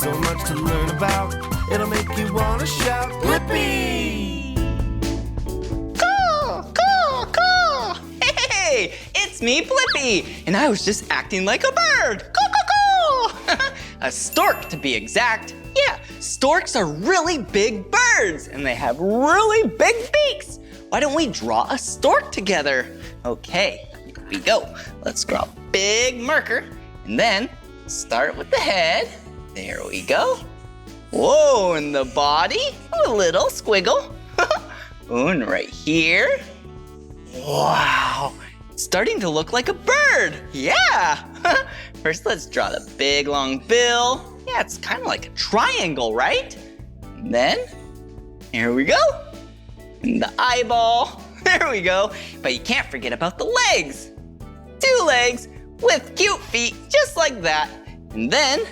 So much to learn about, it'll make you want to shout, Blippi! Caw, caw! Hey, it's me, Blippi, and I was just acting like a bird. Caw, caw, caw! A stork, to be exact. Yeah, storks are really big birds, and they have really big beaks. Why don't we draw a stork together? Okay, here we go. Let's draw a big marker, and then start with the head. There we go. Whoa, and the body, a little squiggle. And right here. Wow, it's starting to look like a bird. Yeah. First, let's draw the big long bill. Yeah, it's kind of like a triangle, right? And then, here we go. And the eyeball. There we go. But you can't forget about the legs. 2 legs with cute feet, just like that. And then,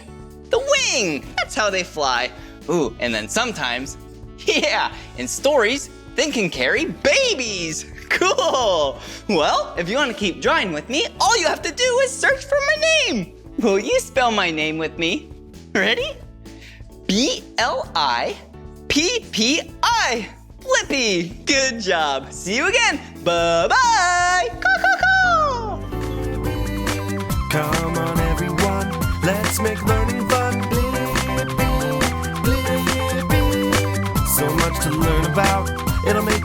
the wing. That's how they fly. Ooh, and then sometimes, yeah, in stories, they can carry babies. Cool. Well, if you want to keep drawing with me, all you have to do is search for my name. Will you spell my name with me? Ready? B-L-I-P-P-I. Blippi. Good job. See you again. Bye-bye. Caw, caw, caw. Come on everyone, let's make learning fun. Blippi, Blippi. So much to learn about, it'll make